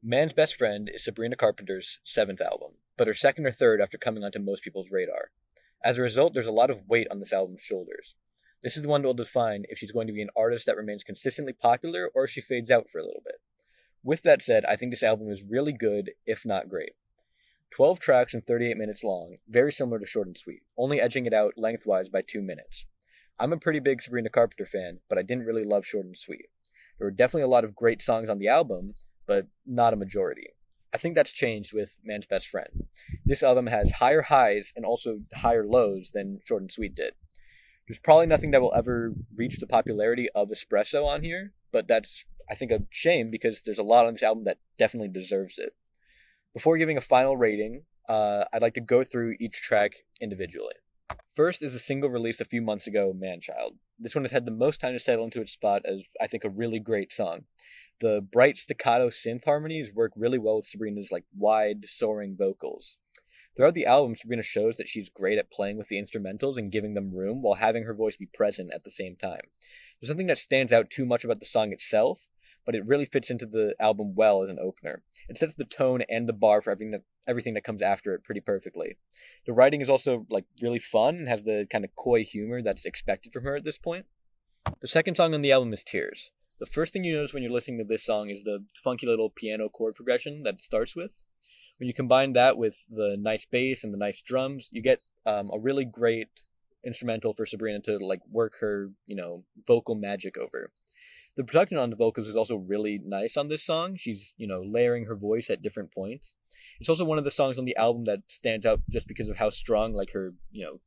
Man's Best Friend is Sabrina Carpenter's seventh album, but her second or third after coming onto most people's radar. As a result, there's a lot of weight on this album's shoulders. This is the one that will define if she's going to be an artist that remains consistently popular or if she fades out for a little bit. With that said, I think this album is really good, if not great. 12 tracks and 38 minutes long, very similar to Short and Sweet, only edging it out lengthwise by 2 minutes. I'm a pretty big Sabrina Carpenter fan, but I didn't really love Short and Sweet. There were definitely a lot of great songs on the album, but not a majority. I think that's changed with Man's Best Friend. This album has higher highs and also higher lows than Short and Sweet did. There's probably nothing that will ever reach the popularity of Espresso on here, but that's, I think, a shame because there's a lot on this album that definitely deserves it. Before giving a final rating, I'd like to go through each track individually. First is a single released a few months ago, Man-Child. This one has had the most time to settle into its spot as, I think, a really great song. The bright staccato synth harmonies work really well with Sabrina's wide, soaring vocals. Throughout the album, Sabrina shows that she's great at playing with the instrumentals and giving them room while having her voice be present at the same time. There's nothing that stands out too much about the song itself, but it really fits into the album well as an opener. It sets the tone and the bar for everything that comes after it pretty perfectly. The writing is also really fun and has the kind of coy humor that's expected from her at this point. The second song on the album is Tears. The first thing you notice when you're listening to this song is the funky little piano chord progression that it starts with. When you combine that with the nice bass and the nice drums, you get a really great instrumental for Sabrina to work her, vocal magic over. The production on the vocals is also really nice on this song. She's, layering her voice at different points. It's also one of the songs on the album that stands out just because of how strong, her,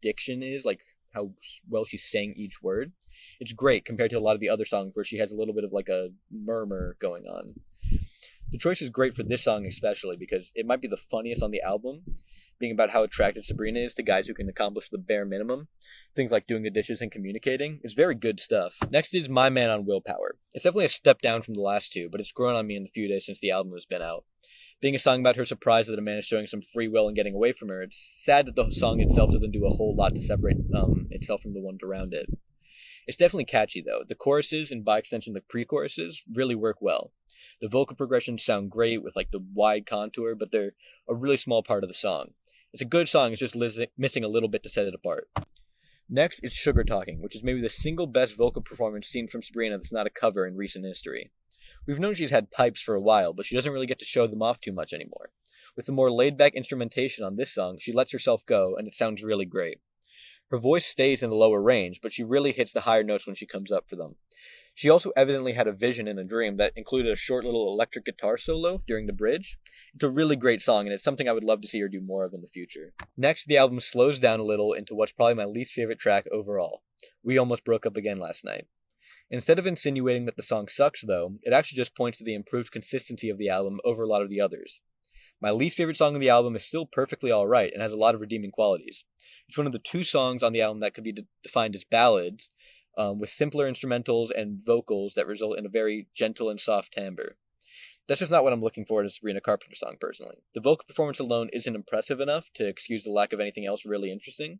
diction is, how well she sang each word. It's great compared to a lot of the other songs where she has a little bit of a murmur going on. The choice is great for this song especially because it might be the funniest on the album, being about how attracted Sabrina is to guys who can accomplish the bare minimum. Things like doing the dishes and communicating. It's very good stuff. Next is My Man on Willpower. It's definitely a step down from the last two, but it's grown on me in the few days since the album has been out. Being a song about her surprise that a man is showing some free will and getting away from her, it's sad that the song itself doesn't do a whole lot to separate itself from the ones around it. It's definitely catchy though. The choruses, and by extension the pre-choruses, really work well. The vocal progressions sound great with the wide contour, but they're a really small part of the song. It's a good song, it's just missing a little bit to set it apart. Next is Sugar Talking, which is maybe the single best vocal performance seen from Sabrina that's not a cover in recent history. We've known she's had pipes for a while, but she doesn't really get to show them off too much anymore. With the more laid-back instrumentation on this song, she lets herself go, and it sounds really great. Her voice stays in the lower range, but she really hits the higher notes when she comes up for them. She also evidently had a vision in a dream that included a short little electric guitar solo during the bridge. It's a really great song, and it's something I would love to see her do more of in the future. Next, the album slows down a little into what's probably my least favorite track overall. We Almost Broke Up Again Last Night. Instead of insinuating that the song sucks, though, it actually just points to the improved consistency of the album over a lot of the others. My least favorite song on the album is still perfectly alright and has a lot of redeeming qualities. It's one of the two songs on the album that could be defined as ballads, with simpler instrumentals and vocals that result in a very gentle and soft timbre. That's just not what I'm looking for in a Sabrina Carpenter song, personally. The vocal performance alone isn't impressive enough to excuse the lack of anything else really interesting.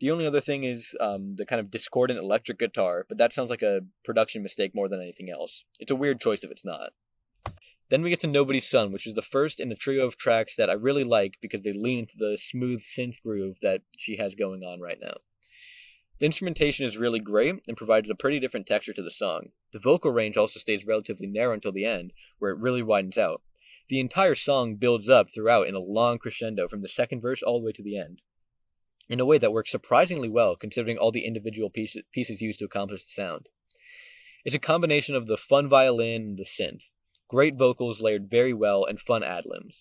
The only other thing is the kind of discordant electric guitar, but that sounds like a production mistake more than anything else. It's a weird choice if it's not. Then we get to Nobody's Son, which is the first in a trio of tracks that I really like because they lean into the smooth synth groove that she has going on right now. The instrumentation is really great and provides a pretty different texture to the song. The vocal range also stays relatively narrow until the end, where it really widens out. The entire song builds up throughout in a long crescendo from the second verse all the way to the end, in a way that works surprisingly well considering all the individual pieces used to accomplish the sound. It's a combination of the fun violin and the synth. Great vocals layered very well and fun ad-libs.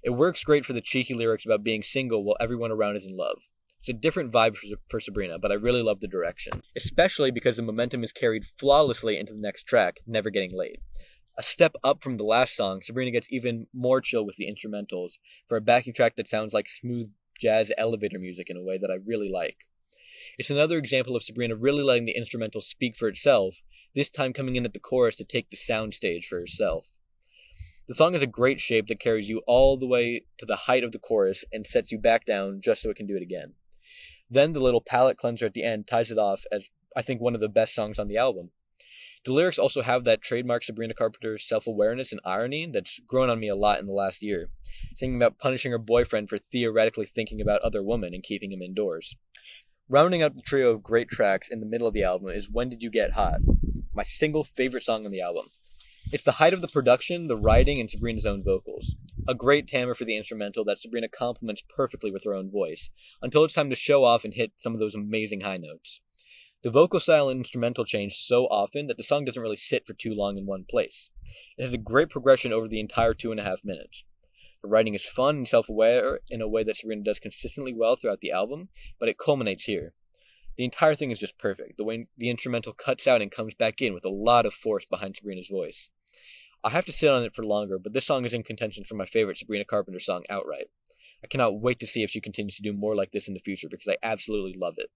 It works great for the cheeky lyrics about being single while everyone around is in love. It's a different vibe for Sabrina, but I really love the direction, especially because the momentum is carried flawlessly into the next track, Never Getting Laid. A step up from the last song, Sabrina gets even more chill with the instrumentals for a backing track that sounds like smooth jazz elevator music in a way that I really like. It's another example of Sabrina really letting the instrumental speak for itself, this time coming in at the chorus to take the sound stage for herself. The song has a great shape that carries you all the way to the height of the chorus and sets you back down just so it can do it again. Then the little palate cleanser at the end ties it off as, I think, one of the best songs on the album. The lyrics also have that trademark Sabrina Carpenter self-awareness and irony that's grown on me a lot in the last year, singing about punishing her boyfriend for theoretically thinking about other women and keeping him indoors. Rounding out the trio of great tracks in the middle of the album is When Did You Get Hot, my single favorite song on the album. It's the height of the production, the writing, and Sabrina's own vocals. A great timbre for the instrumental that Sabrina complements perfectly with her own voice, until it's time to show off and hit some of those amazing high notes. The vocal style and instrumental change so often that the song doesn't really sit for too long in one place. It has a great progression over the entire 2.5 minutes. The writing is fun and self-aware in a way that Sabrina does consistently well throughout the album, but it culminates here. The entire thing is just perfect, the way the instrumental cuts out and comes back in with a lot of force behind Sabrina's voice. I'll have to sit on it for longer, but this song is in contention for my favorite Sabrina Carpenter song outright. I cannot wait to see if she continues to do more like this in the future because I absolutely love it.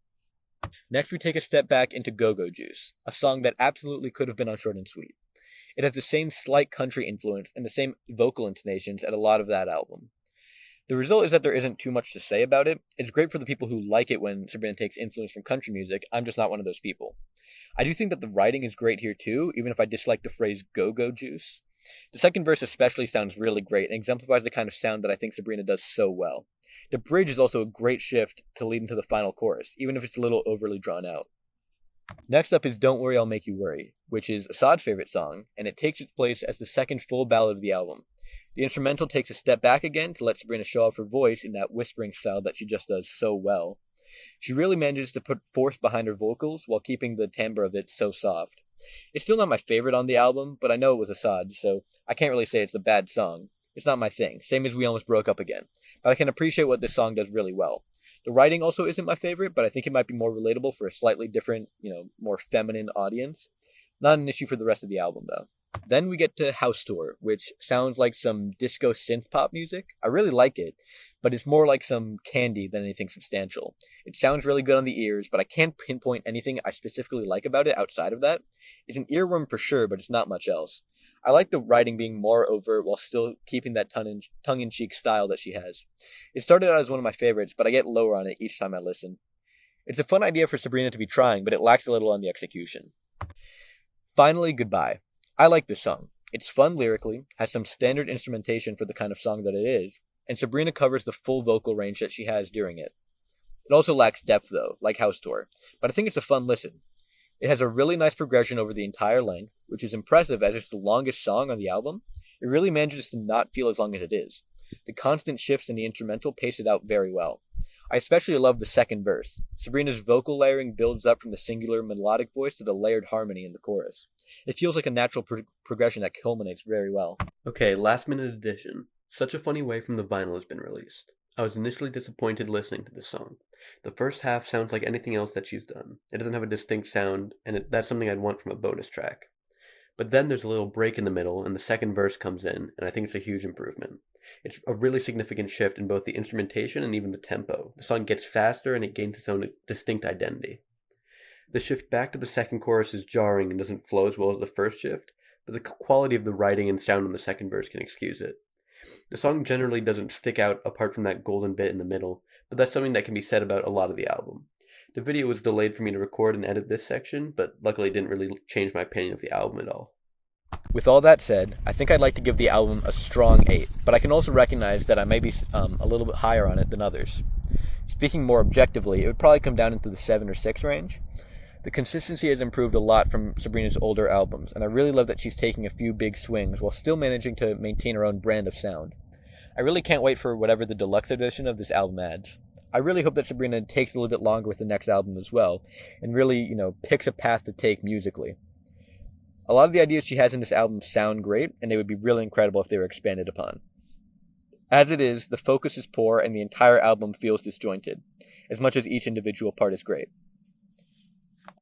Next, we take a step back into Go-Go Juice, a song that absolutely could have been on Short and Sweet. It has the same slight country influence and the same vocal intonations at a lot of that album. The result is that there isn't too much to say about it. It's great for the people who like it when Sabrina takes influence from country music. I'm just not one of those people. I do think that the writing is great here too, even if I dislike the phrase go-go juice. The second verse especially sounds really great and exemplifies the kind of sound that I think Sabrina does so well. The bridge is also a great shift to lead into the final chorus, even if it's a little overly drawn out. Next up is Don't Worry, I'll Make You Worry, which is Assad's favorite song, and it takes its place as the second full ballad of the album. The instrumental takes a step back again to let Sabrina show off her voice in that whispering style that she just does so well. She really manages to put force behind her vocals while keeping the timbre of it so soft. It's still not my favorite on the album, but I know it was Assad, so I can't really say it's a bad song. It's not my thing, same as We Almost Broke Up Again, but I can appreciate what this song does really well. The writing also isn't my favorite, but I think it might be more relatable for a slightly different, more feminine audience. Not an issue for the rest of the album, though. Then we get to House Tour, which sounds like some disco synth pop music. I really like it, but it's more like some candy than anything substantial. It sounds really good on the ears, but I can't pinpoint anything I specifically like about it outside of that. It's an earworm for sure, but it's not much else. I like the writing being more overt while still keeping that tongue-in-cheek style that she has. It started out as one of my favorites, but I get lower on it each time I listen. It's a fun idea for Sabrina to be trying, but it lacks a little on the execution. Finally, Goodbye. I like this song. It's fun lyrically, has some standard instrumentation for the kind of song that it is, and Sabrina covers the full vocal range that she has during it. It also lacks depth though, like House Tour, but I think it's a fun listen. It has a really nice progression over the entire length, which is impressive as it's the longest song on the album. It really manages to not feel as long as it is. The constant shifts in the instrumental pace it out very well. I especially love the second verse. Sabrina's vocal layering builds up from the singular melodic voice to the layered harmony in the chorus. It feels like a natural progression that culminates very well. Okay, last minute addition. Such a Funny Way from the vinyl has been released. I was initially disappointed listening to this song. The first half sounds like anything else that she's done. It doesn't have a distinct sound, and that's something I'd want from a bonus track. But then there's a little break in the middle, and the second verse comes in, and I think it's a huge improvement. It's a really significant shift in both the instrumentation and even the tempo. The song gets faster, and it gains its own distinct identity. The shift back to the second chorus is jarring and doesn't flow as well as the first shift, but the quality of the writing and sound on the second verse can excuse it. The song generally doesn't stick out apart from that golden bit in the middle, but that's something that can be said about a lot of the album. The video was delayed for me to record and edit this section, but luckily it didn't really change my opinion of the album at all. With all that said, I think I'd like to give the album a strong 8, but I can also recognize that I may be a little bit higher on it than others. Speaking more objectively, it would probably come down into the 7 or 6 range. The consistency has improved a lot from Sabrina's older albums, and I really love that she's taking a few big swings while still managing to maintain her own brand of sound. I really can't wait for whatever the deluxe edition of this album adds. I really hope that Sabrina takes a little bit longer with the next album as well, and really, picks a path to take musically. A lot of the ideas she has in this album sound great, and they would be really incredible if they were expanded upon. As it is, the focus is poor and the entire album feels disjointed, as much as each individual part is great.